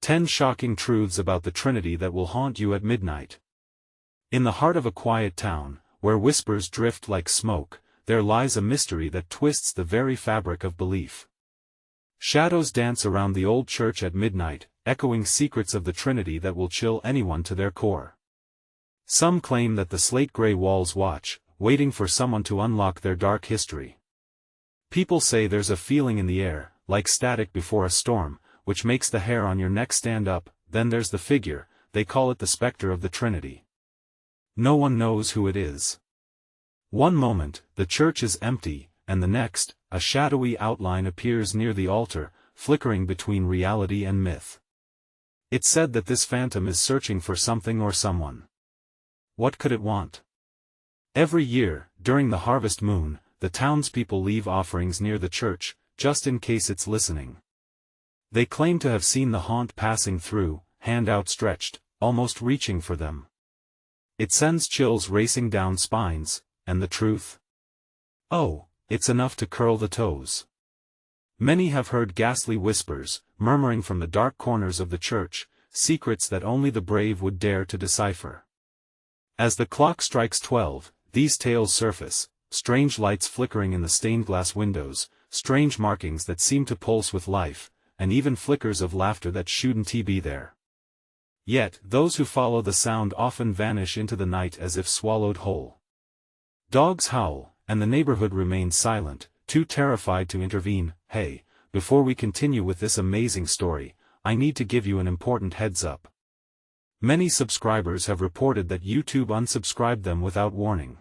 10 shocking truths about the Trinity that will haunt you at midnight. In the heart of a quiet town, where whispers drift like smoke, there lies a mystery that twists the very fabric of belief. Shadows dance around the old church at midnight, echoing secrets of the Trinity that will chill anyone to their core. Some claim that the slate-gray walls watch, waiting for someone to unlock their dark history. People say there's a feeling in the air, like static before a storm, which makes the hair on your neck stand up. Then there's the figure, they call it the specter of the Trinity. No one knows who it is. One moment, the church is empty, and the next, a shadowy outline appears near the altar, flickering between reality and myth. It's said that this phantom is searching for something or someone. What could it want? Every year, during the harvest moon, the townspeople leave offerings near the church, just in case it's listening. They claim to have seen the haunt passing through, hand outstretched, almost reaching for them. It sends chills racing down spines, and the truth? Oh, it's enough to curl the toes. Many have heard ghastly whispers, murmuring from the dark corners of the church, secrets that only the brave would dare to decipher. As the clock strikes 12, these tales surface, strange lights flickering in the stained glass windows, strange markings that seem to pulse with life, and even flickers of laughter that shouldn't be there. Yet, those who follow the sound often vanish into the night as if swallowed whole. Dogs howl, and the neighborhood remains silent, too terrified to intervene. Hey, before we continue with this amazing story, I need to give you an important heads up. Many subscribers have reported that YouTube unsubscribed them without warning.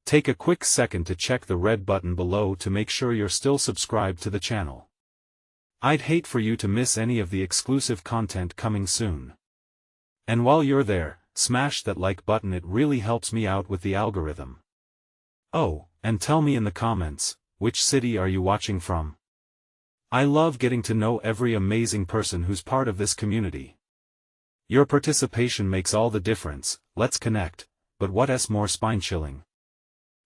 Take a quick second to check the red button below to make sure you're still subscribed to the channel. I'd hate for you to miss any of the exclusive content coming soon. And while you're there, smash that like button, it really helps me out with the algorithm. Oh, and tell me in the comments, which city are you watching from? I love getting to know every amazing person who's part of this community. Your participation makes all the difference. Let's connect, but what's more spine-chilling?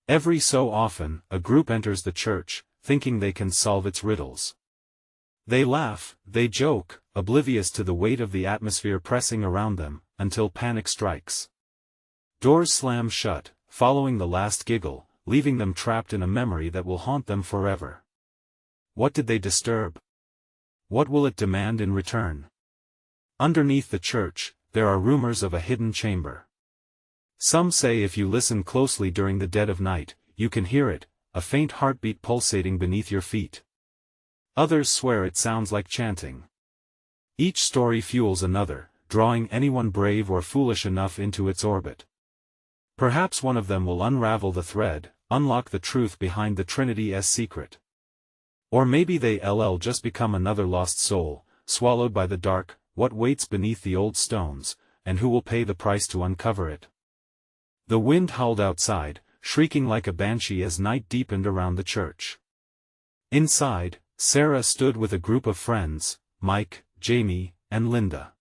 Every so often, a group enters the church, thinking they can solve its riddles. They laugh, they joke, oblivious to the weight of the atmosphere pressing around them, until panic strikes. Doors slam shut, following the last giggle, leaving them trapped in a memory that will haunt them forever. What did they disturb? What will it demand in return? Underneath the church, there are rumors of a hidden chamber. Some say if you listen closely during the dead of night, you can hear it, a faint heartbeat pulsating beneath your feet. Others swear it sounds like chanting. Each story fuels another, drawing anyone brave or foolish enough into its orbit. Perhaps one of them will unravel the thread, unlock the truth behind the Trinity's secret. Or maybe they'll just become another lost soul, swallowed by the dark. What waits beneath the old stones, and who will pay the price to uncover it? The wind howled outside, shrieking like a banshee as night deepened around the church. Inside, Sarah stood with a group of friends, Mike, Jamie, and Linda.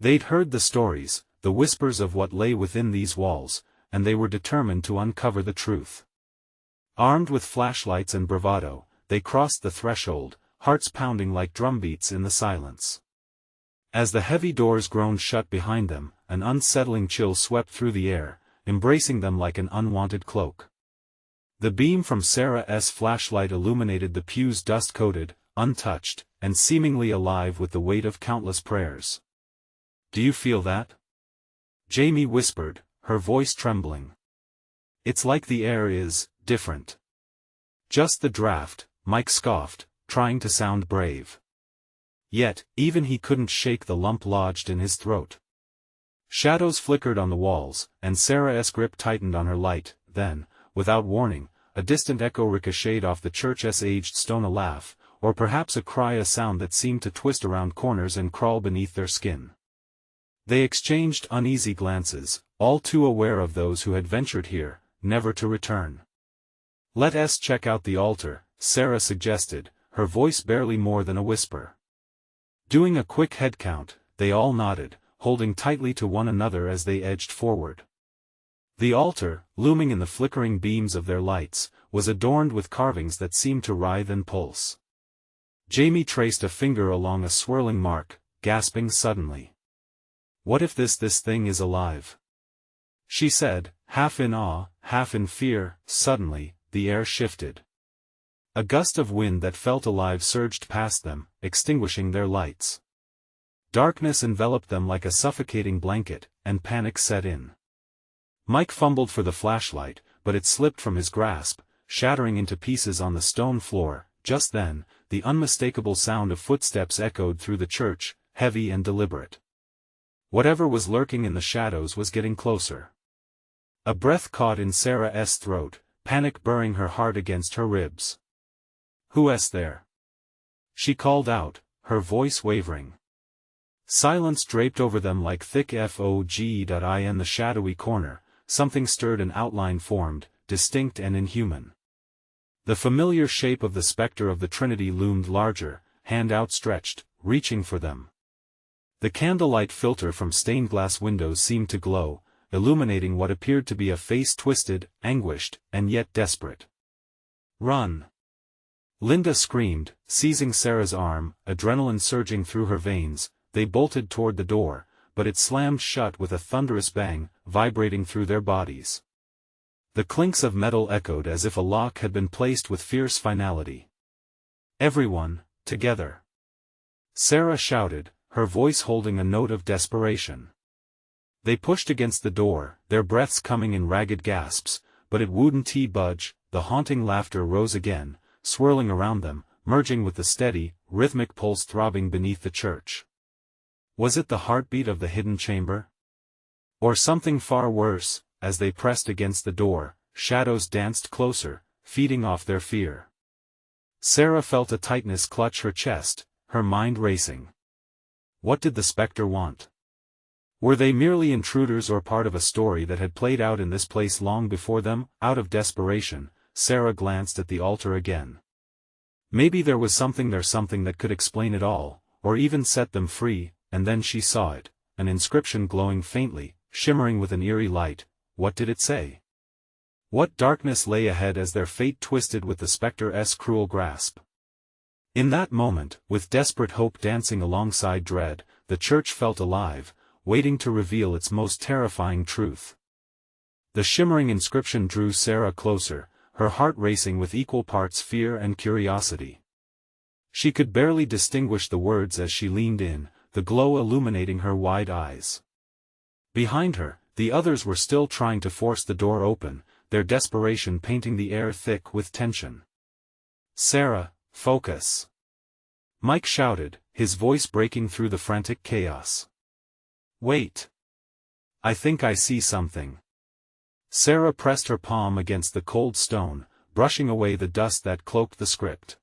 They'd heard the stories, the whispers of what lay within these walls, and they were determined to uncover the truth. Armed with flashlights and bravado, they crossed the threshold, hearts pounding like drumbeats in the silence. As the heavy doors groaned shut behind them, an unsettling chill swept through the air, embracing them like an unwanted cloak. The beam from Sarah's flashlight illuminated the pews dust-coated, untouched, and seemingly alive with the weight of countless prayers. "Do you feel that?" Jamie whispered, her voice trembling. "It's like the air is different." "Just the draft," Mike scoffed, trying to sound brave. Yet, even he couldn't shake the lump lodged in his throat. Shadows flickered on the walls, and Sarah's grip tightened on her light. Then, without warning, a distant echo ricocheted off the church's aged stone, a laugh, or perhaps a cry, a sound that seemed to twist around corners and crawl beneath their skin. They exchanged uneasy glances, all too aware of those who had ventured here, never to return. "Let's check out the altar," Sarah suggested, her voice barely more than a whisper. Doing a quick head count, they all nodded, holding tightly to one another as they edged forward. The altar, looming in the flickering beams of their lights, was adorned with carvings that seemed to writhe and pulse. Jamie traced a finger along a swirling mark, gasping suddenly. "What if this thing is alive?" she said, half in awe, half in fear. Suddenly, the air shifted. A gust of wind that felt alive surged past them, extinguishing their lights. Darkness enveloped them like a suffocating blanket, and panic set in. Mike fumbled for the flashlight, but it slipped from his grasp, shattering into pieces on the stone floor. Just then, the unmistakable sound of footsteps echoed through the church, heavy and deliberate. Whatever was lurking in the shadows was getting closer. A breath caught in Sarah's throat, panic burring her heart against her ribs. "Who's there?" she called out, her voice wavering. Silence draped over them like thick fog. In the shadowy corner, something stirred, an outline formed, distinct and inhuman. The familiar shape of the specter of the Trinity loomed larger, hand outstretched, reaching for them. The candlelight filter from stained glass windows seemed to glow, illuminating what appeared to be a face twisted, anguished, and yet desperate. "Run!" Linda screamed, seizing Sarah's arm, adrenaline surging through her veins. They bolted toward the door, but it slammed shut with a thunderous bang, vibrating through their bodies. The clinks of metal echoed as if a lock had been placed with fierce finality. "Everyone, together!" Sarah shouted, her voice holding a note of desperation. They pushed against the door, their breaths coming in ragged gasps, but it wouldn't budge. The haunting laughter rose again, swirling around them, merging with the steady, rhythmic pulse throbbing beneath the church. Was it the heartbeat of the hidden chamber? Or something far worse? As they pressed against the door, shadows danced closer, feeding off their fear. Sarah felt a tightness clutch her chest, her mind racing. What did the specter want? Were they merely intruders or part of a story that had played out in this place long before them? Out of desperation, Sarah glanced at the altar again. Maybe there was something that could explain it all, or even set them free. And then she saw it, an inscription glowing faintly, shimmering with an eerie light. What did it say? What darkness lay ahead as their fate twisted with the specter's cruel grasp? In that moment, with desperate hope dancing alongside dread, the church felt alive, waiting to reveal its most terrifying truth. The shimmering inscription drew Sarah closer, her heart racing with equal parts fear and curiosity. She could barely distinguish the words as she leaned in, the glow illuminating her wide eyes. Behind her, the others were still trying to force the door open, their desperation painting the air thick with tension. "Sarah, focus!" Mike shouted, his voice breaking through the frantic chaos. "Wait! I think I see something." Sarah pressed her palm against the cold stone, brushing away the dust that cloaked the script.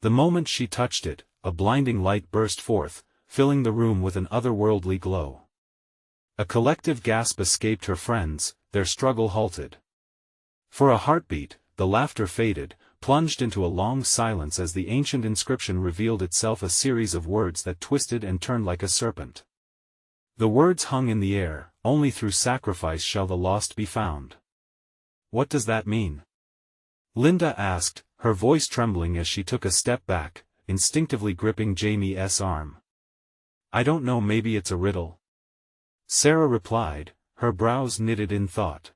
The moment she touched it, a blinding light burst forth, filling the room with an otherworldly glow. A collective gasp escaped her friends, their struggle halted. For a heartbeat, the laughter faded, plunged into a long silence as the ancient inscription revealed itself, a series of words that twisted and turned like a serpent. The words hung in the air, "Only through sacrifice shall the lost be found." "What does that mean?" Linda asked, her voice trembling as she took a step back, instinctively gripping Jamie's arm. "I don't know, maybe it's a riddle." Sarah replied, her brows knitted in thought.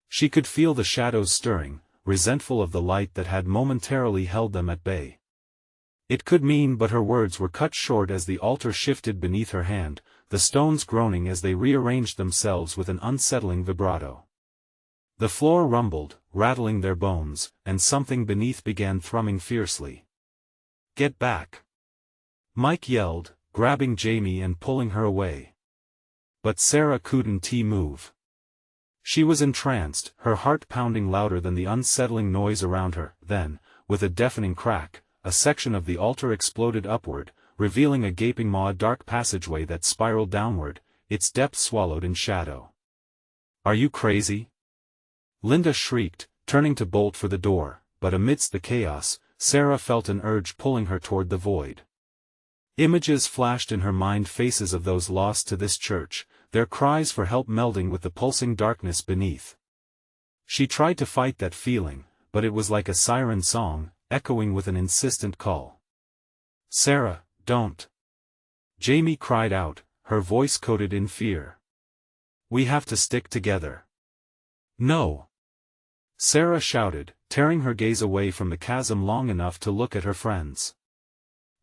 She could feel the shadows stirring, resentful of the light that had momentarily held them at bay. It could mean, but her words were cut short as the altar shifted beneath her hand, the stones groaning as they rearranged themselves with an unsettling vibrato. The floor rumbled, rattling their bones, and something beneath began thrumming fiercely. "Get back!" Mike yelled, grabbing Jamie and pulling her away. But Sarah couldn't move. She was entranced, her heart pounding louder than the unsettling noise around her. Then, with a deafening crack, a section of the altar exploded upward, revealing a gaping maw, dark passageway that spiraled downward, its depths swallowed in shadow. "Are you crazy?" Linda shrieked, turning to bolt for the door, but amidst the chaos, Sarah felt an urge pulling her toward the void. Images flashed in her mind, faces of those lost to this church, their cries for help melding with the pulsing darkness beneath. She tried to fight that feeling, but it was like a siren song, echoing with an insistent call. "Sarah, don't!" Jamie cried out, her voice coated in fear. We have to stick together. No! Sarah shouted, tearing her gaze away from the chasm long enough to look at her friends.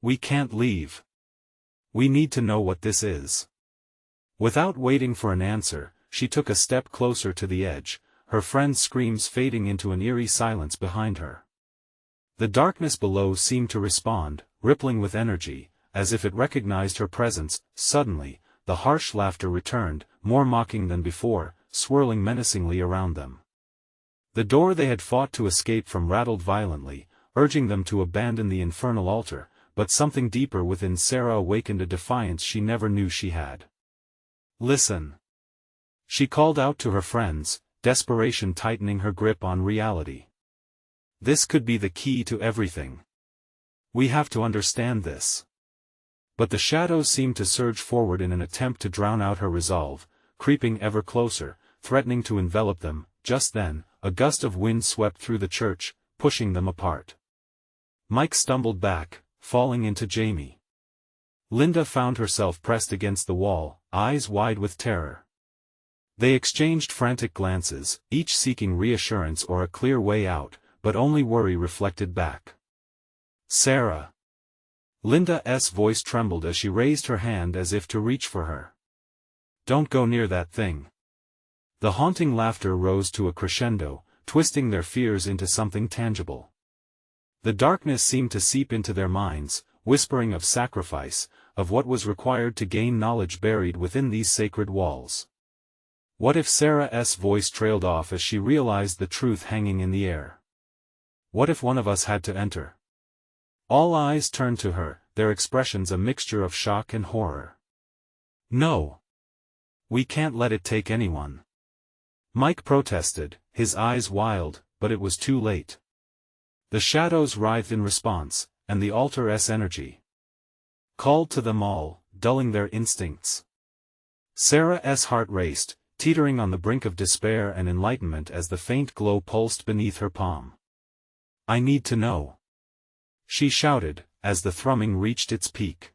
We can't leave. We need to know what this is. Without waiting for an answer, she took a step closer to the edge, her friends' screams fading into an eerie silence behind her. The darkness below seemed to respond, rippling with energy, as if it recognized her presence. Suddenly, the harsh laughter returned, more mocking than before, swirling menacingly around them. The door they had fought to escape from rattled violently, urging them to abandon the infernal altar, but something deeper within Sarah awakened a defiance she never knew she had. Listen! She called out to her friends, desperation tightening her grip on reality. This could be the key to everything. We have to understand this. But the shadows seemed to surge forward in an attempt to drown out her resolve, creeping ever closer, threatening to envelop them. Just then, a gust of wind swept through the church, pushing them apart. Mike stumbled back, falling into Jamie. Linda found herself pressed against the wall, eyes wide with terror. They exchanged frantic glances, each seeking reassurance or a clear way out, but only worry reflected back. Sarah! Linda's voice trembled as she raised her hand as if to reach for her. Don't go near that thing. The haunting laughter rose to a crescendo, twisting their fears into something tangible. The darkness seemed to seep into their minds, whispering of sacrifice, of what was required to gain knowledge buried within these sacred walls. What if Sarah's voice trailed off as she realized the truth hanging in the air? What if one of us had to enter? All eyes turned to her, their expressions a mixture of shock and horror. No! We can't let it take anyone. Mike protested, his eyes wild, but it was too late. The shadows writhed in response, and the altar's energy called to them all, dulling their instincts. Sarah's heart raced, teetering on the brink of despair and enlightenment as the faint glow pulsed beneath her palm. I need to know. She shouted, as the thrumming reached its peak.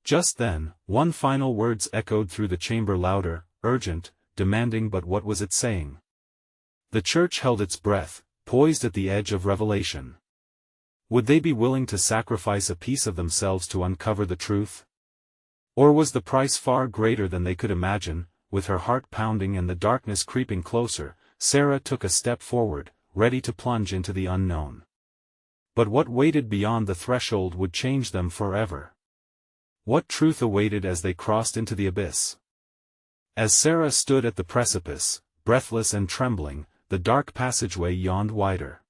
Just then, one final words echoed through the chamber louder, urgent, demanding, but what was it saying? The church held its breath, poised at the edge of revelation. Would they be willing to sacrifice a piece of themselves to uncover the truth? Or was the price far greater than they could imagine? With her heart pounding and the darkness creeping closer, Sarah took a step forward, ready to plunge into the unknown. But what waited beyond the threshold would change them forever. What truth awaited as they crossed into the abyss? As Sarah stood at the precipice, breathless and trembling, the dark passageway yawned wider.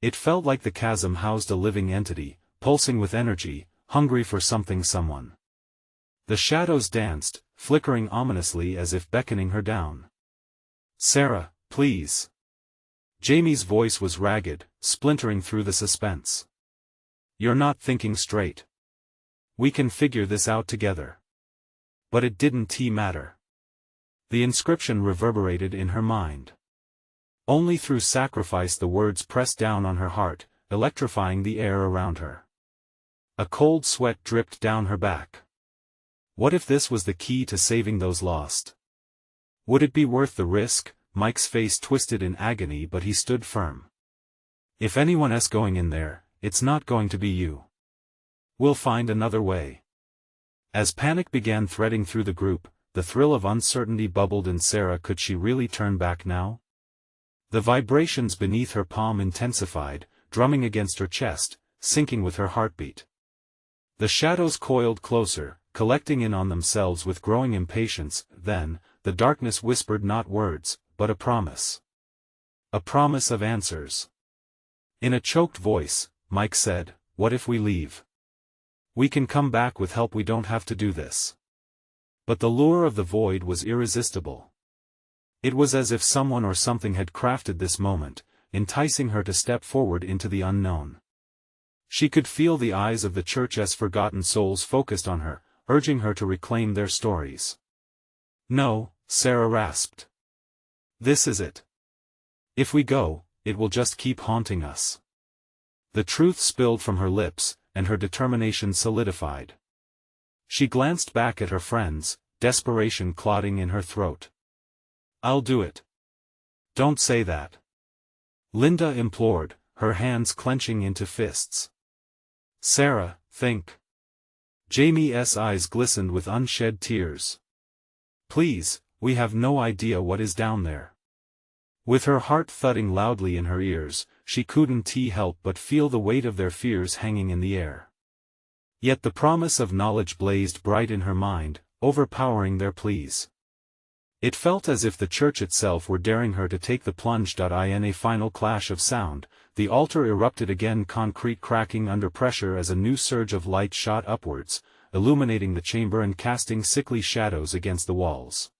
It felt like the chasm housed a living entity, pulsing with energy, hungry for something, someone. The shadows danced, flickering ominously as if beckoning her down. Sarah, please. Jamie's voice was ragged, splintering through the suspense. You're not thinking straight. We can figure this out together. But it didn't matter. The inscription reverberated in her mind. Only through sacrifice the words pressed down on her heart, electrifying the air around her. A cold sweat dripped down her back. What if this was the key to saving those lost? Would it be worth the risk? Mike's face twisted in agony, but he stood firm. If anyone's going in there, it's not going to be you. We'll find another way. As panic began threading through the group, the thrill of uncertainty bubbled in Sarah. Could she really turn back now? The vibrations beneath her palm intensified, drumming against her chest, syncing with her heartbeat. The shadows coiled closer, collecting in on themselves with growing impatience. Then, the darkness whispered not words, but a promise. A promise of answers. In a choked voice, Mike said, "What if we leave? We can come back with help. We don't have to do this." But the lure of the void was irresistible. It was as if someone or something had crafted this moment, enticing her to step forward into the unknown. She could feel the eyes of the church's forgotten souls focused on her, urging her to reclaim their stories. No, Sarah rasped. This is it. If we go, it will just keep haunting us. The truth spilled from her lips, and her determination solidified. She glanced back at her friends, desperation clotting in her throat. "I'll do it." "Don't say that," Linda implored, her hands clenching into fists. "Sarah, think." Jamie's eyes glistened with unshed tears. "Please, we have no idea what is down there." With her heart thudding loudly in her ears, she couldn't help but feel the weight of their fears hanging in the air. Yet the promise of knowledge blazed bright in her mind, overpowering their pleas. It felt as if the church itself were daring her to take the plunge. In a final clash of sound, the altar erupted again, concrete cracking under pressure as a new surge of light shot upwards, illuminating the chamber and casting sickly shadows against the walls.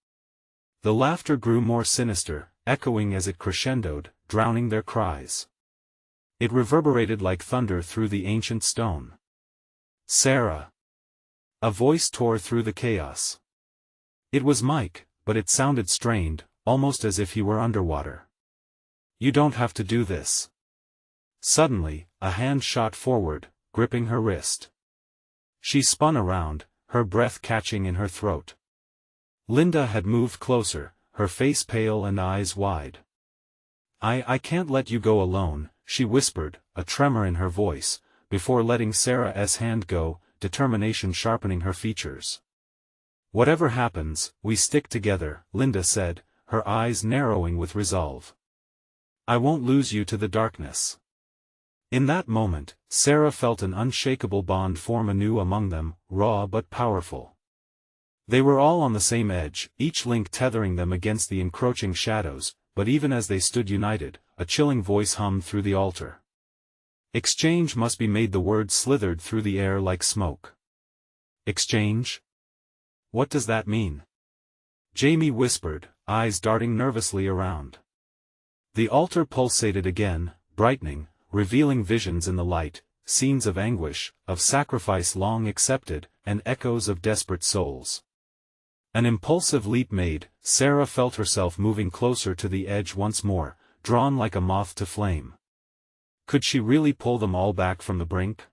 The laughter grew more sinister, echoing as it crescendoed, drowning their cries. It reverberated like thunder through the ancient stone. "Sarah!" A voice tore through the chaos. It was Mike, but it sounded strained, almost as if he were underwater. "You don't have to do this." Suddenly, a hand shot forward, gripping her wrist. She spun around, her breath catching in her throat. Linda had moved closer, her face pale and eyes wide. I can't let you go alone," she whispered, a tremor in her voice, before letting Sarah's hand go, determination sharpening her features. "Whatever happens, we stick together," Linda said, her eyes narrowing with resolve. "I won't lose you to the darkness." In that moment, Sarah felt an unshakable bond form anew among them, raw but powerful. They were all on the same edge, each link tethering them against the encroaching shadows, but even as they stood united, a chilling voice hummed through the altar. "Exchange must be made." The words slithered through the air like smoke. "Exchange? What does that mean?" Jamie whispered, eyes darting nervously around. The altar pulsated again, brightening, revealing visions in the light, scenes of anguish, of sacrifice long accepted, and echoes of desperate souls. An impulsive leap made, Sarah felt herself moving closer to the edge once more, drawn like a moth to flame. Could she really pull them all back from the brink?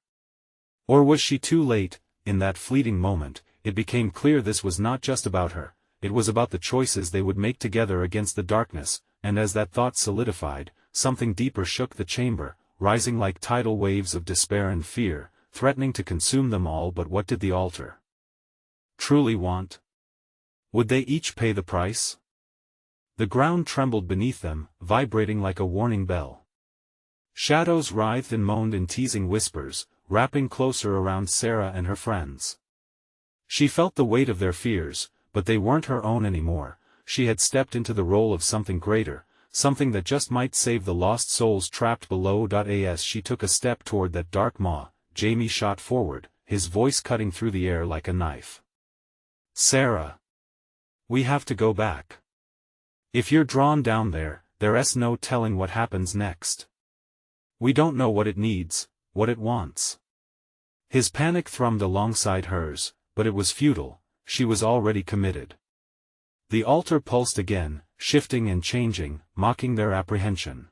Or was she too late? In that fleeting moment, it became clear this was not just about her, it was about the choices they would make together against the darkness, and as that thought solidified, something deeper shook the chamber, rising like tidal waves of despair and fear, threatening to consume them all. But what did the altar truly want? Would they each pay the price? The ground trembled beneath them, vibrating like a warning bell. Shadows writhed and moaned in teasing whispers, wrapping closer around Sarah and her friends. She felt the weight of their fears, but they weren't her own anymore. She had stepped into the role of something greater, something that just might save the lost souls trapped below. As she took a step toward that dark maw, Jamie shot forward, his voice cutting through the air like a knife. "Sarah! We have to go back. If you're drawn down there, there's no telling what happens next. We don't know what it needs, what it wants." His panic thrummed alongside hers, but it was futile, she was already committed. The altar pulsed again, shifting and changing, mocking their apprehension.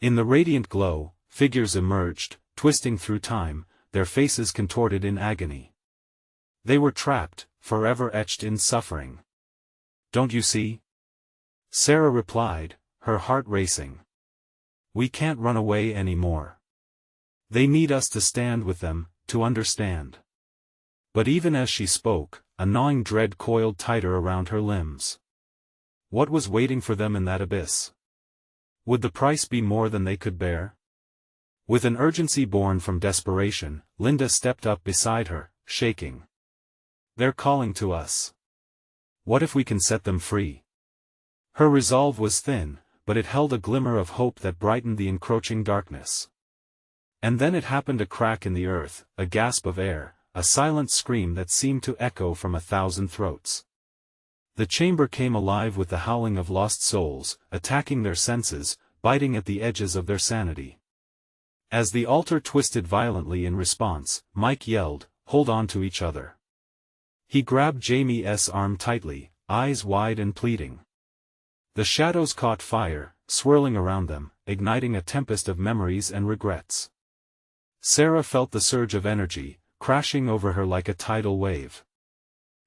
In the radiant glow, figures emerged, twisting through time, their faces contorted in agony. They were trapped, forever etched in suffering. "Don't you see?" Sarah replied, her heart racing. "We can't run away anymore. They need us to stand with them, to understand." But even as she spoke, a gnawing dread coiled tighter around her limbs. What was waiting for them in that abyss? Would the price be more than they could bear? With an urgency born from desperation, Linda stepped up beside her, shaking. "They're calling to us. What if we can set them free?" Her resolve was thin, but it held a glimmer of hope that brightened the encroaching darkness. And then it happened, a crack in the earth, a gasp of air, a silent scream that seemed to echo from 1,000 throats. The chamber came alive with the howling of lost souls, attacking their senses, biting at the edges of their sanity. As the altar twisted violently in response, Mike yelled, "Hold on to each other." He grabbed Jamie's arm tightly, eyes wide and pleading. The shadows caught fire, swirling around them, igniting a tempest of memories and regrets. Sarah felt the surge of energy, crashing over her like a tidal wave.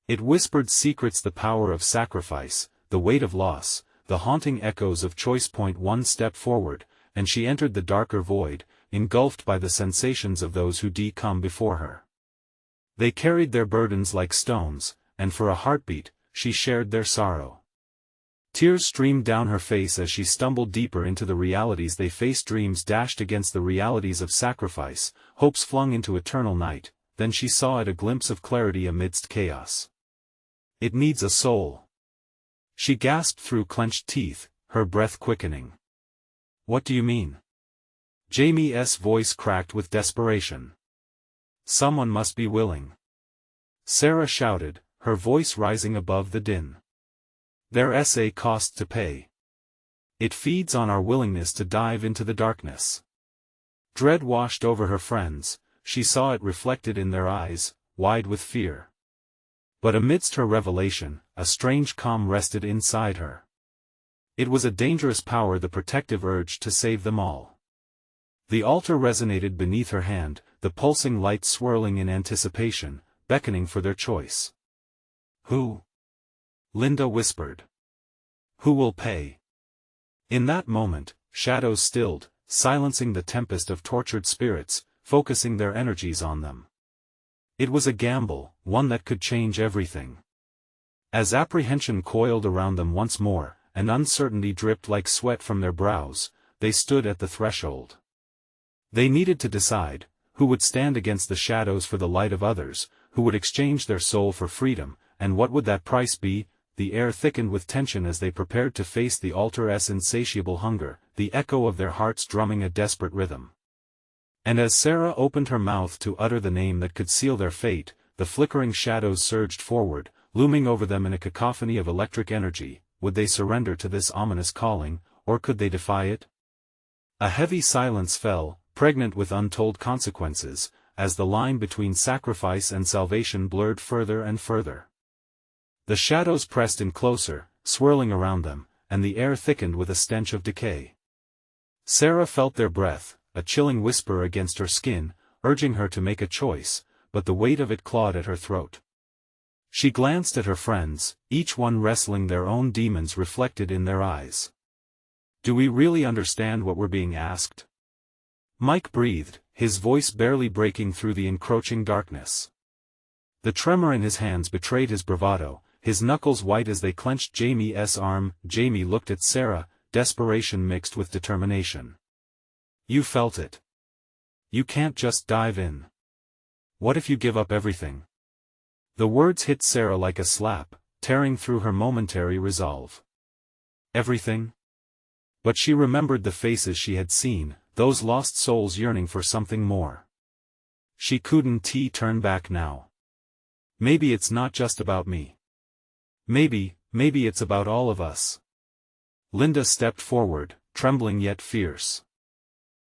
It whispered secrets: the power of sacrifice, the weight of loss, the haunting echoes of choice. One step forward, and she entered the darker void, engulfed by the sensations of those who come before her. They carried their burdens like stones, and for a heartbeat, she shared their sorrow. Tears streamed down her face as she stumbled deeper into the realities they faced. Dreams dashed against the realities of sacrifice, hopes flung into eternal night. Then she saw a glimpse of clarity amidst chaos. "It needs a soul," she gasped through clenched teeth, her breath quickening. "What do you mean?" Jamie's voice cracked with desperation. "Someone must be willing," Sarah shouted, her voice rising above the din. "There's a cost to pay. It feeds on our willingness to dive into the darkness." Dread washed over her friends. She saw it reflected in their eyes, wide with fear. But amidst her revelation, a strange calm rested inside her. It was a dangerous power, the protective urge to save them all. The altar resonated beneath her hand, the pulsing light swirling in anticipation, beckoning for their choice. "Who?" Linda whispered. "Who will pay?" In that moment, shadows stilled, silencing the tempest of tortured spirits, focusing their energies on them. It was a gamble, one that could change everything. As apprehension coiled around them once more, and uncertainty dripped like sweat from their brows, they stood at the threshold. They needed to decide, who would stand against the shadows for the light of others, who would exchange their soul for freedom, and what would that price be? The air thickened with tension as they prepared to face the altar's insatiable hunger, the echo of their hearts drumming a desperate rhythm. And as Sarah opened her mouth to utter the name that could seal their fate, the flickering shadows surged forward, looming over them in a cacophony of electric energy. Would they surrender to this ominous calling, or could they defy it? A heavy silence fell, pregnant with untold consequences, as the line between sacrifice and salvation blurred further and further. The shadows pressed in closer, swirling around them, and the air thickened with a stench of decay. Sarah felt their breath, a chilling whisper against her skin, urging her to make a choice, but the weight of it clawed at her throat. She glanced at her friends, each one wrestling their own demons reflected in their eyes. "Do we really understand what we're being asked?" Mike breathed, his voice barely breaking through the encroaching darkness. The tremor in his hands betrayed his bravado, his knuckles white as they clenched Jamie's arm. Jamie looked at Sarah, desperation mixed with determination. "You felt it. You can't just dive in. What if you give up everything?" The words hit Sarah like a slap, tearing through her momentary resolve. Everything? But she remembered the faces she had seen, those lost souls yearning for something more. She couldn't turn back now. "Maybe it's not just about me. Maybe it's about all of us." Linda stepped forward, trembling yet fierce.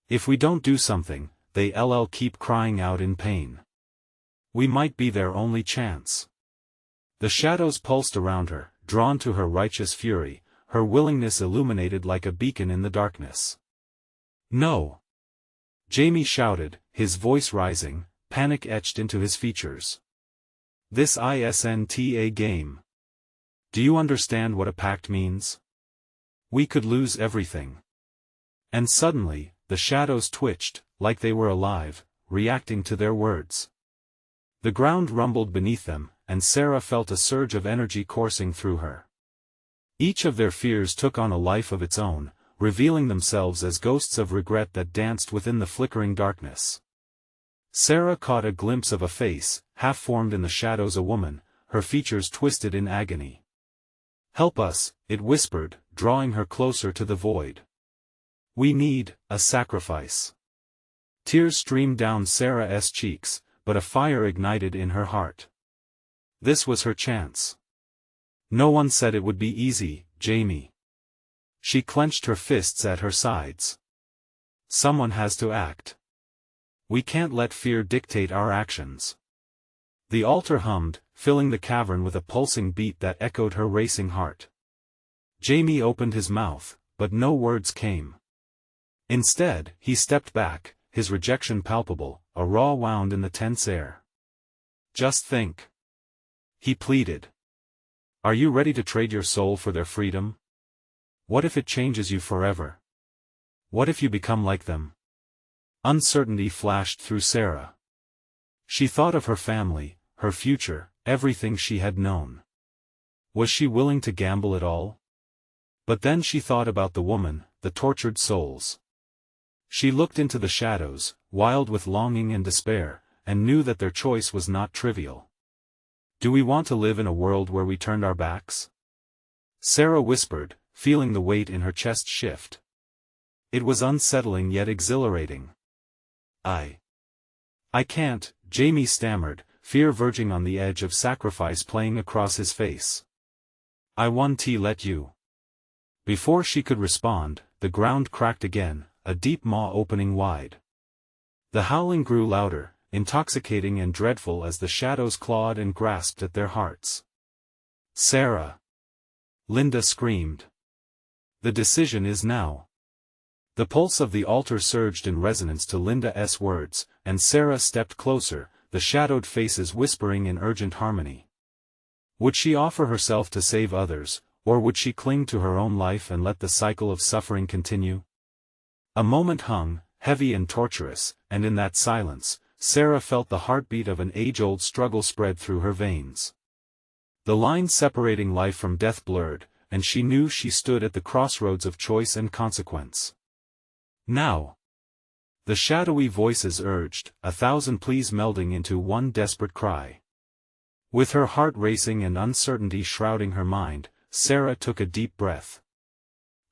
"If we don't do something, they'll keep crying out in pain. We might be their only chance." The shadows pulsed around her, drawn to her righteous fury, her willingness illuminated like a beacon in the darkness. "No!" Jamie shouted, his voice rising, panic etched into his features. "This isn't a game. Do you understand what a pact means? We could lose everything." And suddenly, the shadows twitched, like they were alive, reacting to their words. The ground rumbled beneath them, and Sarah felt a surge of energy coursing through her. Each of their fears took on a life of its own, revealing themselves as ghosts of regret that danced within the flickering darkness. Sarah caught a glimpse of a face, half-formed in the shadows, a woman, her features twisted in agony. "Help us," it whispered, drawing her closer to the void. "We need a sacrifice." Tears streamed down Sarah's cheeks, but a fire ignited in her heart. This was her chance. "No one said it would be easy, Jamie." She clenched her fists at her sides. "Someone has to act. We can't let fear dictate our actions." The altar hummed, filling the cavern with a pulsing beat that echoed her racing heart. Jamie opened his mouth, but no words came. Instead, he stepped back, his rejection palpable, a raw wound in the tense air. Just think. He pleaded. Are you ready to trade your soul for their freedom? What if it changes you forever? What if you become like them? Uncertainty flashed through Sarah. She thought of her family, her future, everything she had known. Was she willing to gamble it all? But then she thought about the woman, the tortured souls. She looked into the shadows, wild with longing and despair, and knew that their choice was not trivial. Do we want to live in a world where we turned our backs? Sarah whispered, feeling the weight in her chest shift. It was unsettling yet exhilarating. I can't, Jamie stammered, fear verging on the edge of sacrifice playing across his face. I want to let you. Before she could respond, the ground cracked again, a deep maw opening wide. The howling grew louder, intoxicating and dreadful as the shadows clawed and grasped at their hearts. Sarah! Linda screamed. The decision is now. The pulse of the altar surged in resonance to Linda's words, and Sarah stepped closer, the shadowed faces whispering in urgent harmony. Would she offer herself to save others, or would she cling to her own life and let the cycle of suffering continue? A moment hung, heavy and torturous, and in that silence, Sarah felt the heartbeat of an age-old struggle spread through her veins. The line separating life from death blurred, and she knew she stood at the crossroads of choice and consequence. Now! The shadowy voices urged, 1,000 pleas melding into one desperate cry. With her heart racing and uncertainty shrouding her mind, Sarah took a deep breath.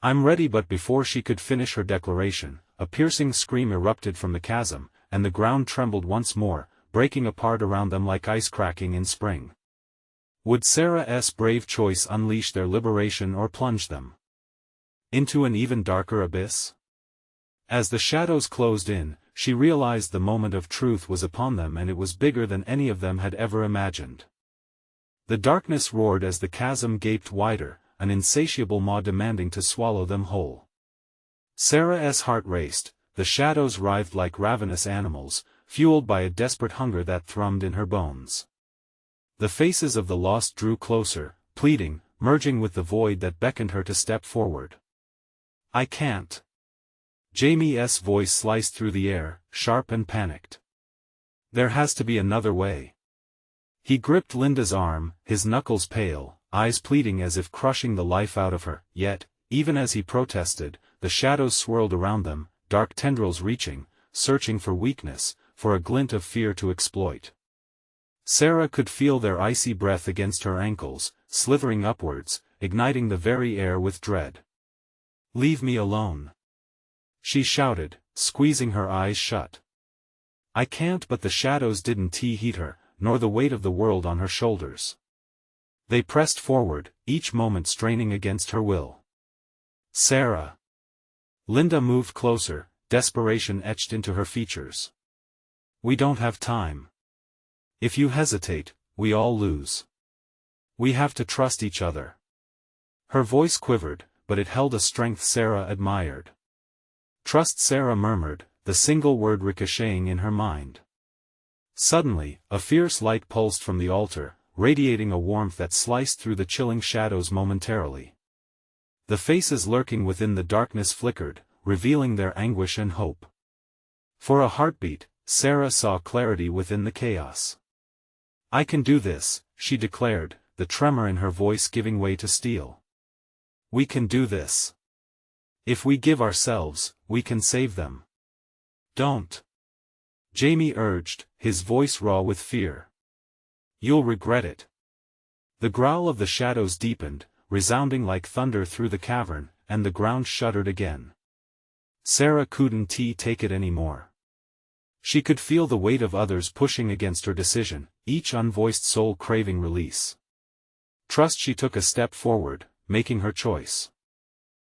I'm ready, but before she could finish her declaration, a piercing scream erupted from the chasm, and the ground trembled once more, breaking apart around them like ice cracking in spring. Would Sarah's brave choice unleash their liberation or plunge them into an even darker abyss? As the shadows closed in, she realized the moment of truth was upon them, and it was bigger than any of them had ever imagined. The darkness roared as the chasm gaped wider, an insatiable maw demanding to swallow them whole. Sarah's heart raced, the shadows writhed like ravenous animals, fueled by a desperate hunger that thrummed in her bones. The faces of the lost drew closer, pleading, merging with the void that beckoned her to step forward. I can't. Jamie's voice sliced through the air, sharp and panicked. There has to be another way. He gripped Linda's arm, his knuckles pale, eyes pleading as if crushing the life out of her, yet, even as he protested, the shadows swirled around them, dark tendrils reaching, searching for weakness, for a glint of fear to exploit. Sarah could feel their icy breath against her ankles, slithering upwards, igniting the very air with dread. Leave me alone! She shouted, squeezing her eyes shut. I can't, but the shadows didn't heed her, nor the weight of the world on her shoulders. They pressed forward, each moment straining against her will. Sarah! Linda moved closer, desperation etched into her features. We don't have time. If you hesitate, we all lose. We have to trust each other. Her voice quivered, but it held a strength Sarah admired. Trust, Sarah murmured, the single word ricocheting in her mind. Suddenly, a fierce light pulsed from the altar, radiating a warmth that sliced through the chilling shadows momentarily. The faces lurking within the darkness flickered, revealing their anguish and hope. For a heartbeat, Sarah saw clarity within the chaos. I can do this, she declared, the tremor in her voice giving way to steel. We can do this. If we give ourselves, we can save them. Don't. Jamie urged, his voice raw with fear. You'll regret it. The growl of the shadows deepened, resounding like thunder through the cavern, and the ground shuddered again. Sarah couldn't take it anymore. She could feel the weight of others pushing against her decision, each unvoiced soul craving release. Trust. She took a step forward, making her choice.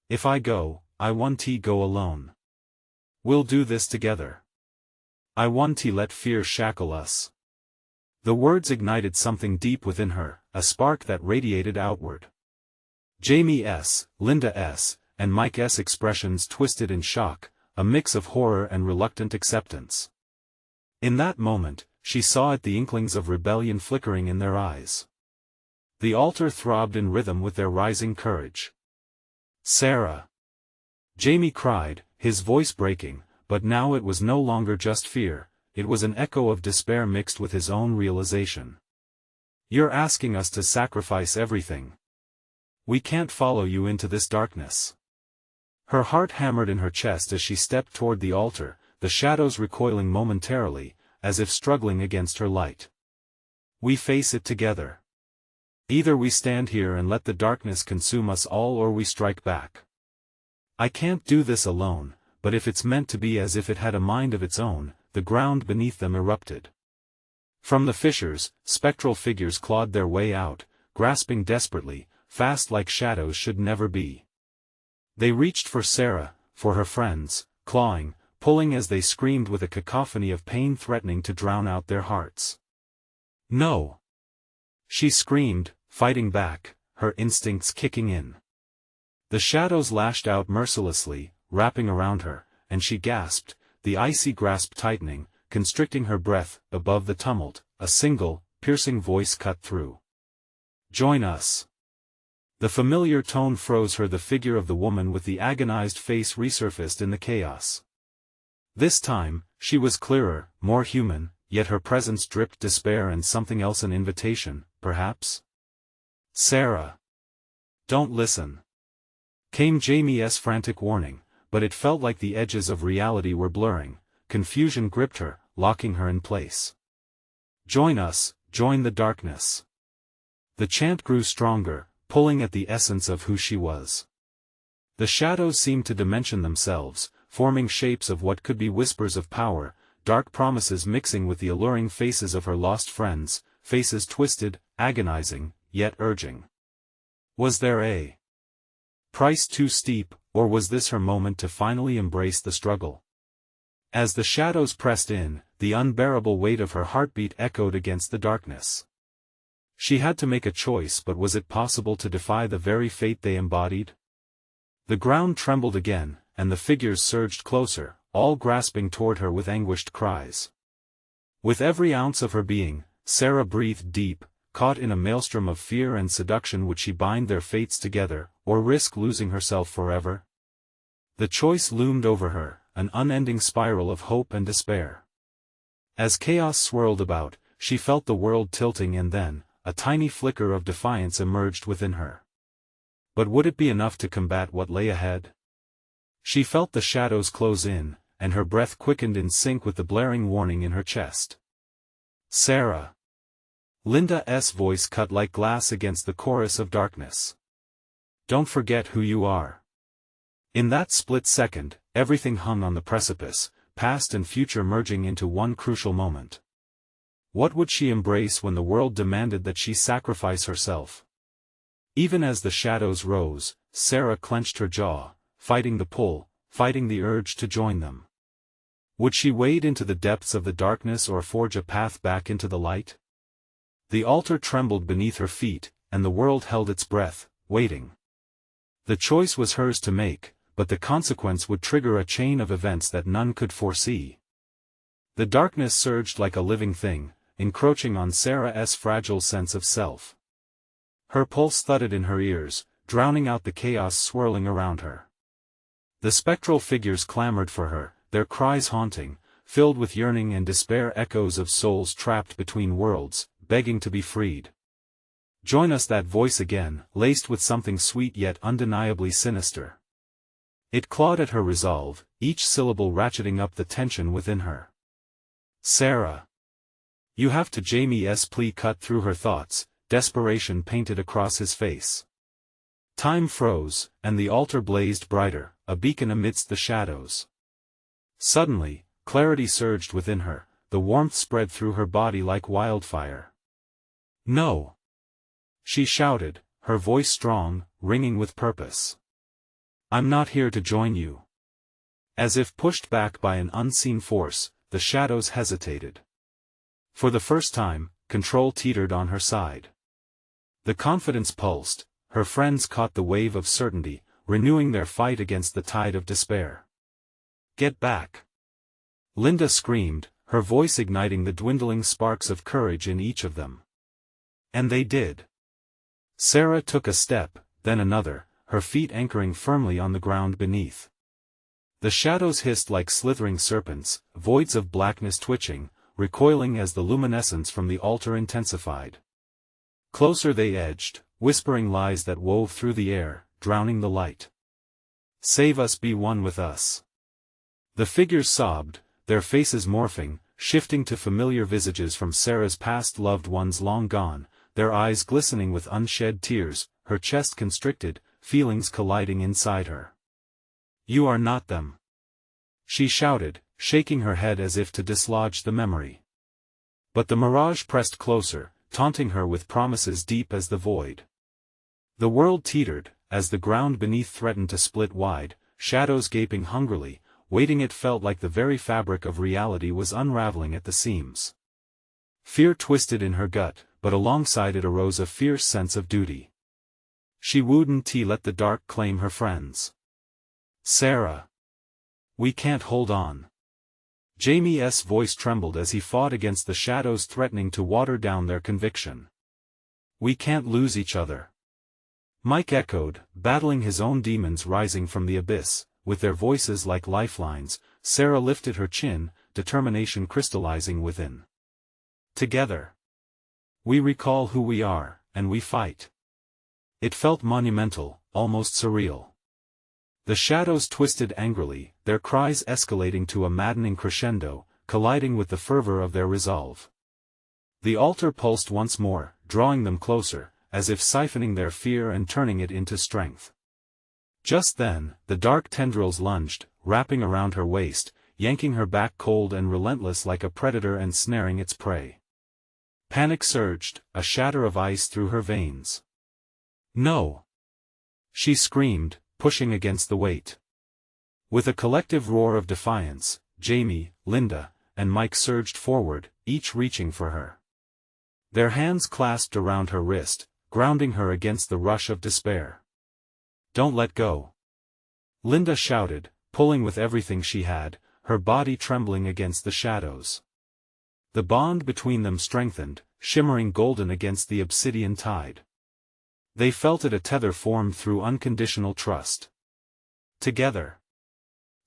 If I go, I want to go alone. We'll do this together. I want to let fear shackle us. The words ignited something deep within her, a spark that radiated outward. Jamie's, Linda's, and Mike's expressions twisted in shock, a mix of horror and reluctant acceptance. In that moment, she saw it the inklings of rebellion flickering in their eyes. The altar throbbed in rhythm with their rising courage. "Sarah!" Jamie cried, his voice breaking, but now it was no longer just fear, it was an echo of despair mixed with his own realization. "You're asking us to sacrifice everything. We can't follow you into this darkness." Her heart hammered in her chest as she stepped toward the altar, the shadows recoiling momentarily, as if struggling against her light. "We face it together. Either we stand here and let the darkness consume us all, or we strike back. I can't do this alone, but if it's meant to be." As if it had a mind of its own, the ground beneath them erupted. From the fissures, spectral figures clawed their way out, grasping desperately, fast like shadows should never be. They reached for Sarah, for her friends, clawing, pulling as they screamed with a cacophony of pain threatening to drown out their hearts. "No!" she screamed, fighting back, her instincts kicking in. The shadows lashed out mercilessly, wrapping around her, and she gasped, the icy grasp tightening, constricting her breath. Above the tumult, a single, piercing voice cut through. "Join us." The familiar tone froze her. The figure of the woman with the agonized face resurfaced in the chaos. This time, she was clearer, more human, yet her presence dripped despair and something else, an invitation, perhaps? "Sarah! Don't listen!" came Jamie's frantic warning, but it felt like the edges of reality were blurring, confusion gripped her, locking her in place. "Join us, join the darkness." The chant grew stronger, pulling at the essence of who she was. The shadows seemed to dimension themselves, forming shapes of what could be whispers of power, dark promises mixing with the alluring faces of her lost friends, faces twisted, agonizing, yet urging. Was there a price too steep, or was this her moment to finally embrace the struggle? As the shadows pressed in, the unbearable weight of her heartbeat echoed against the darkness. She had to make a choice, but was it possible to defy the very fate they embodied? The ground trembled again, and the figures surged closer, all grasping toward her with anguished cries. With every ounce of her being, Sarah breathed deep, caught in a maelstrom of fear and seduction. Would she bind their fates together, or risk losing herself forever? The choice loomed over her, an unending spiral of hope and despair. As chaos swirled about, she felt the world tilting, and then, a tiny flicker of defiance emerged within her. But would it be enough to combat what lay ahead? She felt the shadows close in, and her breath quickened in sync with the blaring warning in her chest. "Sarah!" Linda's voice cut like glass against the chorus of darkness. "Don't forget who you are." In that split second, everything hung on the precipice, past and future merging into one crucial moment. What would she embrace when the world demanded that she sacrifice herself? Even as the shadows rose, Sarah clenched her jaw, fighting the pull, fighting the urge to join them. Would she wade into the depths of the darkness or forge a path back into the light? The altar trembled beneath her feet, and the world held its breath, waiting. The choice was hers to make, but the consequence would trigger a chain of events that none could foresee. The darkness surged like a living thing, encroaching on Sarah's fragile sense of self. Her pulse thudded in her ears, drowning out the chaos swirling around her. The spectral figures clamored for her, their cries haunting, filled with yearning and despair, echoes of souls trapped between worlds, begging to be freed. "Join us!" that voice again, laced with something sweet yet undeniably sinister. It clawed at her resolve, each syllable ratcheting up the tension within her. "Sarah! You have to!" Jamie's plea cut through her thoughts, desperation painted across his face. Time froze, and the altar blazed brighter, a beacon amidst the shadows. Suddenly, clarity surged within her, the warmth spread through her body like wildfire. "No!" she shouted, her voice strong, ringing with purpose. "I'm not here to join you." As if pushed back by an unseen force, the shadows hesitated. For the first time, control teetered on her side. The confidence pulsed, her friends caught the wave of certainty, renewing their fight against the tide of despair. "Get back!" Linda screamed, her voice igniting the dwindling sparks of courage in each of them. And they did. Sarah took a step, then another, her feet anchoring firmly on the ground beneath. The shadows hissed like slithering serpents, voids of blackness twitching, recoiling as the luminescence from the altar intensified. Closer they edged, whispering lies that wove through the air, drowning the light. "Save us, be one with us." The figures sobbed, their faces morphing, shifting to familiar visages from Sarah's past loved ones long gone, their eyes glistening with unshed tears, her chest constricted, feelings colliding inside her. "You are not them," she shouted, shaking her head as if to dislodge the memory. But the mirage pressed closer, taunting her with promises deep as the void. The world teetered, as the ground beneath threatened to split wide, shadows gaping hungrily, waiting. It felt like the very fabric of reality was unraveling at the seams. Fear twisted in her gut, but alongside it arose a fierce sense of duty. She wouldn't let the dark claim her friends. "Sarah. We can't hold on." Jamie's voice trembled as he fought against the shadows threatening to water down their conviction. "We can't lose each other." Mike echoed, battling his own demons rising from the abyss, with their voices like lifelines. Sarah lifted her chin, determination crystallizing within. "Together. We recall who we are, and we fight." It felt monumental, almost surreal. The shadows twisted angrily, their cries escalating to a maddening crescendo, colliding with the fervor of their resolve. The altar pulsed once more, drawing them closer, as if siphoning their fear and turning it into strength. Just then, the dark tendrils lunged, wrapping around her waist, yanking her back cold and relentless like a predator ensnaring its prey. Panic surged, a shatter of ice through her veins. "No!" she screamed, pushing against the weight. With a collective roar of defiance, Jamie, Linda, and Mike surged forward, each reaching for her. Their hands clasped around her wrist, grounding her against the rush of despair. "Don't let go!" Linda shouted, pulling with everything she had, her body trembling against the shadows. The bond between them strengthened, shimmering golden against the obsidian tide. They felt it, a tether formed through unconditional trust. "Together."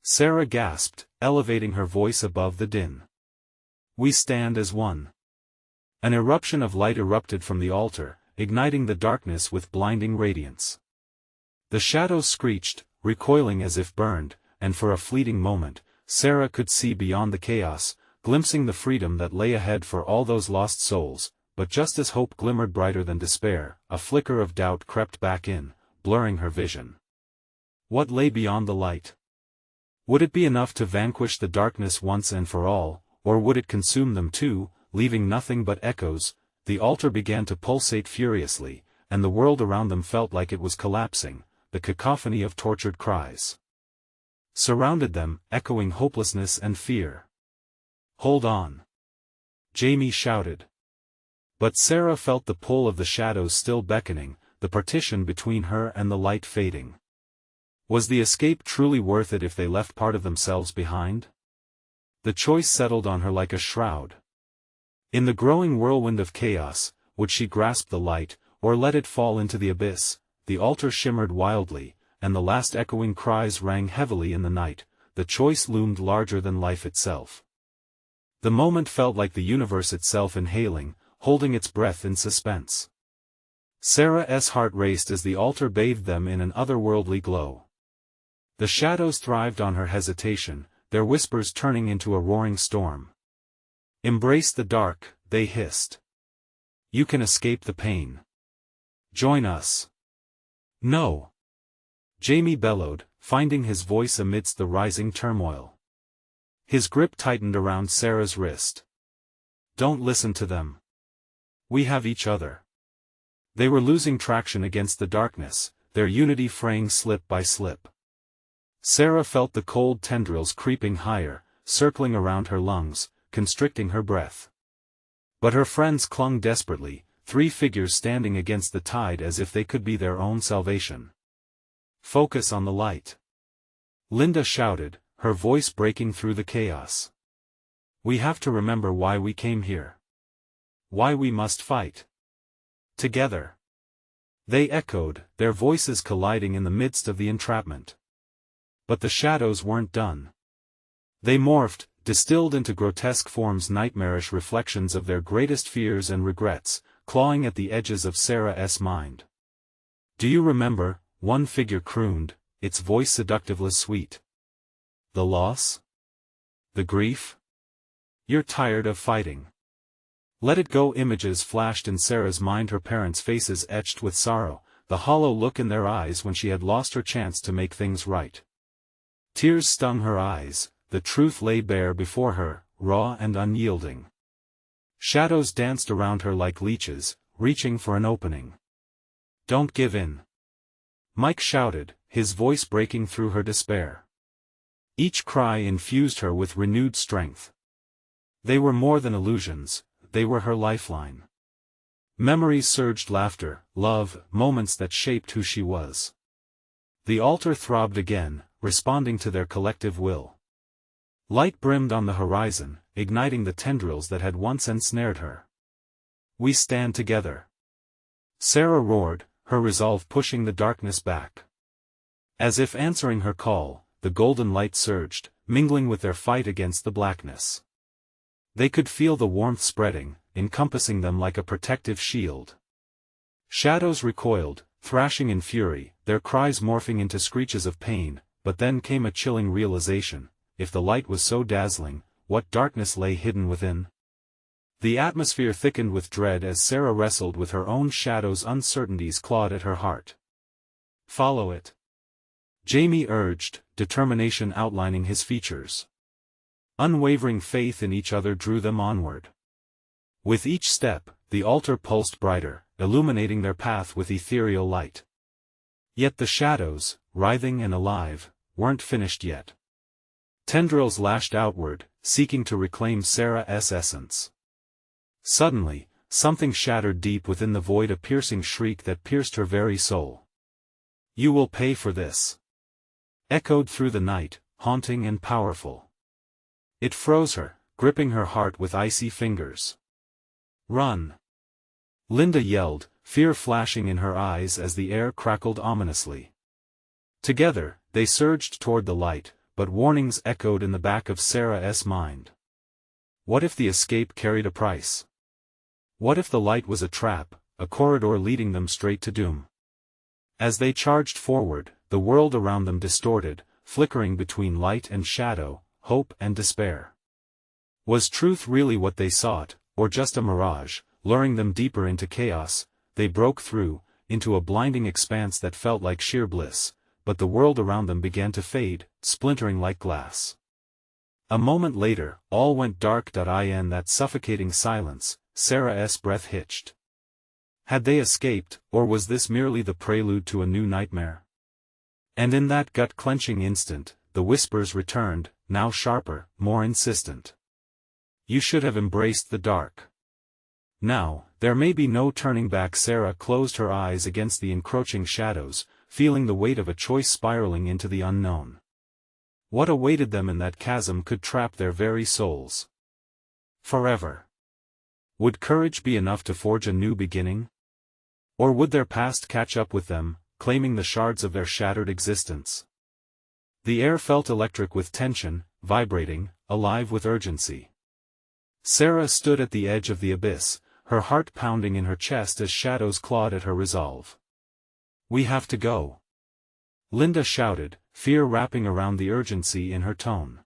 Sarah gasped, elevating her voice above the din. "We stand as one." An eruption of light erupted from the altar, igniting the darkness with blinding radiance. The shadows screeched, recoiling as if burned, and for a fleeting moment, Sarah could see beyond the chaos, glimpsing the freedom that lay ahead for all those lost souls. But just as hope glimmered brighter than despair, a flicker of doubt crept back in, blurring her vision. What lay beyond the light? Would it be enough to vanquish the darkness once and for all, or would it consume them too, leaving nothing but echoes? The altar began to pulsate furiously, and the world around them felt like it was collapsing, the cacophony of tortured cries surrounded them, echoing hopelessness and fear. "Hold on!" Jamie shouted. But Sarah felt the pull of the shadows still beckoning, the partition between her and the light fading. Was the escape truly worth it if they left part of themselves behind? The choice settled on her like a shroud. In the growing whirlwind of chaos, would she grasp the light, or let it fall into the abyss? The altar shimmered wildly, and the last echoing cries rang heavily in the night. The choice loomed larger than life itself. The moment felt like the universe itself inhaling, holding its breath in suspense. Sarah's heart raced as the altar bathed them in an otherworldly glow. The shadows thrived on her hesitation, their whispers turning into a roaring storm. "Embrace the dark," they hissed. "You can escape the pain. Join us." "No!" Jamie bellowed, finding his voice amidst the rising turmoil. His grip tightened around Sarah's wrist. "Don't listen to them. We have each other." They were losing traction against the darkness, their unity fraying slip by slip. Sarah felt the cold tendrils creeping higher, circling around her lungs, constricting her breath. But her friends clung desperately, three figures standing against the tide as if they could be their own salvation. "Focus on the light," Linda shouted, her voice breaking through the chaos. We have to remember why we came here. Why we must fight. Together. They echoed, their voices colliding in the midst of the entrapment. But the shadows weren't done. They morphed, distilled into grotesque forms, nightmarish reflections of their greatest fears and regrets, clawing at the edges of Sarah's mind. "Do you remember?" one figure crooned, its voice seductively sweet. "The loss? The grief? You're tired of fighting. Let it go." Images flashed in Sarah's mind, her parents' faces etched with sorrow, the hollow look in their eyes when she had lost her chance to make things right. Tears stung her eyes, the truth lay bare before her, raw and unyielding. Shadows danced around her like leeches, reaching for an opening. "Don't give in," Mike shouted, his voice breaking through her despair. Each cry infused her with renewed strength. They were more than illusions, they were her lifeline. Memories surged, laughter, love, moments that shaped who she was. The altar throbbed again, responding to their collective will. Light brimmed on the horizon, igniting the tendrils that had once ensnared her. "We stand together," Sarah roared, her resolve pushing the darkness back. As if answering her call, the golden light surged, mingling with their fight against the blackness. They could feel the warmth spreading, encompassing them like a protective shield. Shadows recoiled, thrashing in fury, their cries morphing into screeches of pain, but then came a chilling realization: if the light was so dazzling, what darkness lay hidden within? The atmosphere thickened with dread as Sarah wrestled with her own shadows. Uncertainties clawed at her heart. "Follow it," Jamie urged, determination outlining his features. Unwavering faith in each other drew them onward. With each step, the altar pulsed brighter, illuminating their path with ethereal light. Yet the shadows, writhing and alive, weren't finished yet. Tendrils lashed outward, seeking to reclaim Sarah's essence. Suddenly, something shattered deep within the void, a piercing shriek that pierced her very soul. "You will pay for this," echoed through the night, haunting and powerful. It froze her, gripping her heart with icy fingers. "Run!" Linda yelled, fear flashing in her eyes as the air crackled ominously. Together, they surged toward the light, but warnings echoed in the back of Sarah's mind. What if the escape carried a price? What if the light was a trap, a corridor leading them straight to doom? As they charged forward, the world around them distorted, flickering between light and shadow, hope and despair. Was truth really what they sought, or just a mirage, luring them deeper into chaos? They broke through, into a blinding expanse that felt like sheer bliss, but the world around them began to fade, splintering like glass. A moment later, all went dark. In that suffocating silence, Sarah's breath hitched. Had they escaped, or was this merely the prelude to a new nightmare? And in that gut-clenching instant, the whispers returned, now sharper, more insistent. "You should have embraced the dark. Now, there may be no turning back." Sarah closed her eyes against the encroaching shadows, feeling the weight of a choice spiraling into the unknown. What awaited them in that chasm could trap their very souls forever. Would courage be enough to forge a new beginning? Or would their past catch up with them, claiming the shards of their shattered existence? The air felt electric with tension, vibrating, alive with urgency. Sarah stood at the edge of the abyss, her heart pounding in her chest as shadows clawed at her resolve. "We have to go," Linda shouted, fear wrapping around the urgency in her tone.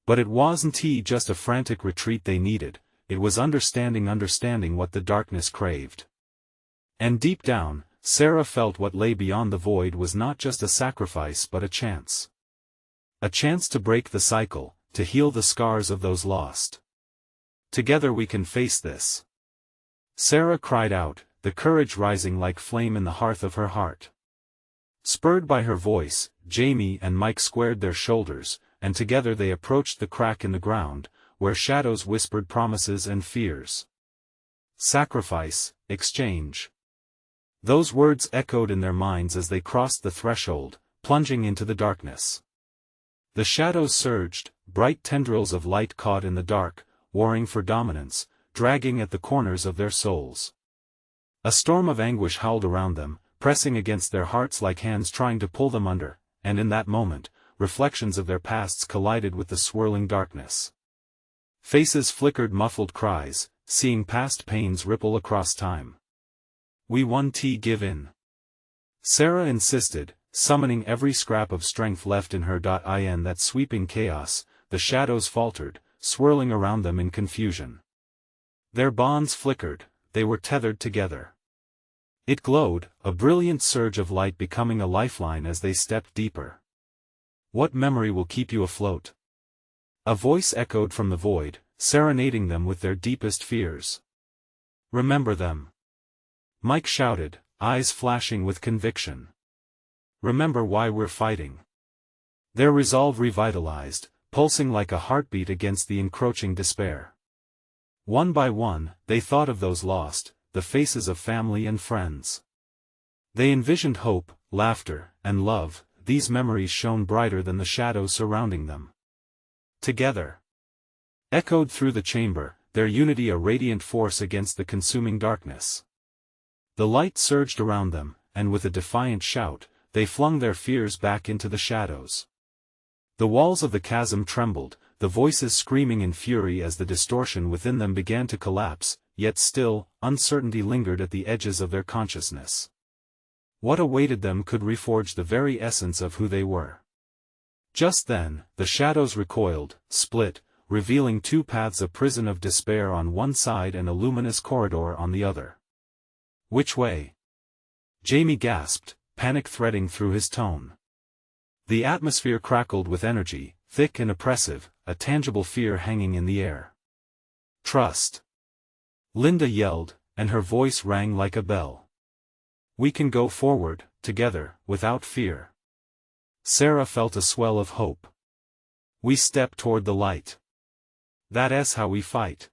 But it wasn't just a frantic retreat they needed, it was understanding what the darkness craved. And deep down, Sarah felt what lay beyond the void was not just a sacrifice but a chance. A chance to break the cycle, to heal the scars of those lost. "Together we can face this," Sarah cried out, the courage rising like flame in the hearth of her heart. Spurred by her voice, Jamie and Mike squared their shoulders, and together they approached the crack in the ground, where shadows whispered promises and fears. Sacrifice, exchange. Those words echoed in their minds as they crossed the threshold, plunging into the darkness. The shadows surged, bright tendrils of light caught in the dark, warring for dominance, dragging at the corners of their souls. A storm of anguish howled around them, pressing against their hearts like hands trying to pull them under, and in that moment, reflections of their pasts collided with the swirling darkness. Faces flickered muffled cries, seeing past pains ripple across time. "We won't give in," Sarah insisted, summoning every scrap of strength left in her. In that sweeping chaos, the shadows faltered, swirling around them in confusion. Their bonds flickered, they were tethered together. It glowed, a brilliant surge of light becoming a lifeline as they stepped deeper. "What memory will keep you afloat?" A voice echoed from the void, serenading them with their deepest fears. "Remember them," Mike shouted, eyes flashing with conviction. "Remember why we're fighting." Their resolve revitalized, pulsing like a heartbeat against the encroaching despair. One by one, they thought of those lost, the faces of family and friends. They envisioned hope, laughter, and love. These memories shone brighter than the shadows surrounding them. Together, echoed through the chamber, their unity a radiant force against the consuming darkness. The light surged around them, and with a defiant shout, they flung their fears back into the shadows. The walls of the chasm trembled, the voices screaming in fury as the distortion within them began to collapse, yet still, uncertainty lingered at the edges of their consciousness. What awaited them could reforge the very essence of who they were. Just then, the shadows recoiled, split, revealing two paths, a prison of despair on one side and a luminous corridor on the other. "Which way?" Jamie gasped, panic threading through his tone. The atmosphere crackled with energy, thick and oppressive, a tangible fear hanging in the air. "Trust," Linda yelled, and her voice rang like a bell. "We can go forward, together, without fear." Sarah felt a swell of hope. "We step toward the light. That's how we fight."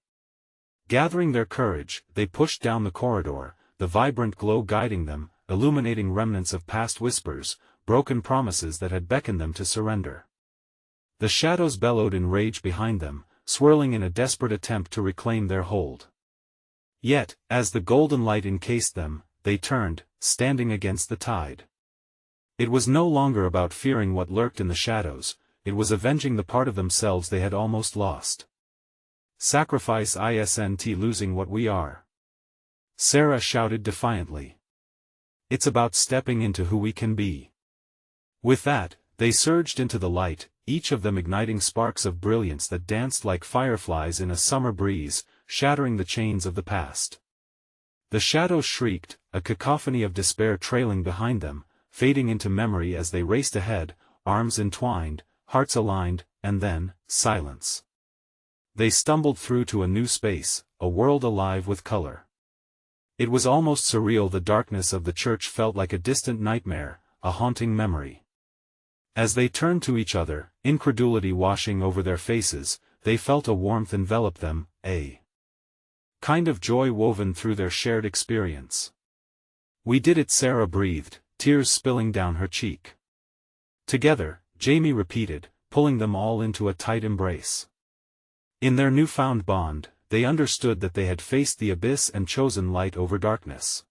Gathering their courage, they pushed down the corridor, the vibrant glow guiding them, illuminating remnants of past whispers, broken promises that had beckoned them to surrender. The shadows bellowed in rage behind them, swirling in a desperate attempt to reclaim their hold. Yet, as the golden light encased them, they turned, standing against the tide. It was no longer about fearing what lurked in the shadows, it was avenging the part of themselves they had almost lost. "Sacrifice isn't losing what we are," Sarah shouted defiantly. "It's about stepping into who we can be." With that, they surged into the light, each of them igniting sparks of brilliance that danced like fireflies in a summer breeze, shattering the chains of the past. The shadows shrieked, a cacophony of despair trailing behind them, fading into memory as they raced ahead, arms entwined, hearts aligned, and then, silence. They stumbled through to a new space, a world alive with color. It was almost surreal. The darkness of the church felt like a distant nightmare, a haunting memory. As they turned to each other, incredulity washing over their faces, they felt a warmth envelop them, a kind of joy woven through their shared experience. "We did it," Sarah breathed, tears spilling down her cheek. "Together," Jamie repeated, pulling them all into a tight embrace. In their newfound bond, they understood that they had faced the abyss and chosen light over darkness.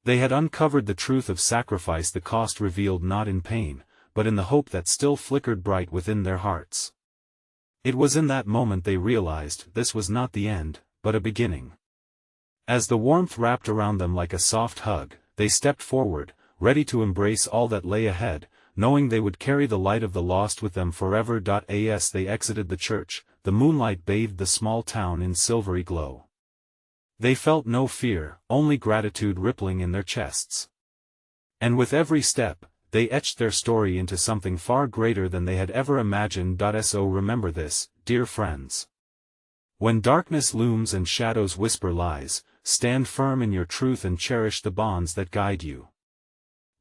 They had uncovered the truth of sacrifice, the cost revealed not in pain, but in the hope that still flickered bright within their hearts. It was in that moment they realized this was not the end, but a beginning. As the warmth wrapped around them like a soft hug, they stepped forward, ready to embrace all that lay ahead, knowing they would carry the light of the lost with them forever. As they exited the church, the moonlight bathed the small town in silvery glow. They felt no fear, only gratitude rippling in their chests. And with every step, they etched their story into something far greater than they had ever imagined. So remember this, dear friends. When darkness looms and shadows whisper lies, stand firm in your truth and cherish the bonds that guide you.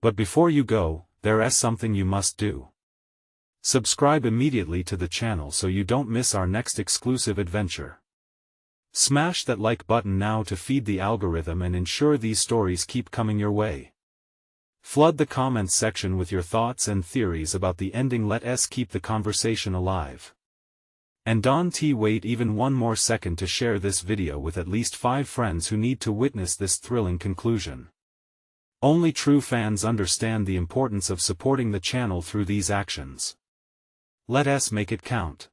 But before you go, there is something you must do. Subscribe immediately to the channel so you don't miss our next exclusive adventure. Smash that like button now to feed the algorithm and ensure these stories keep coming your way. Flood the comments section with your thoughts and theories about the ending. Let us keep the conversation alive. And don't wait even one more second to share this video with at least 5 friends who need to witness this thrilling conclusion. Only true fans understand the importance of supporting the channel through these actions. Let us make it count.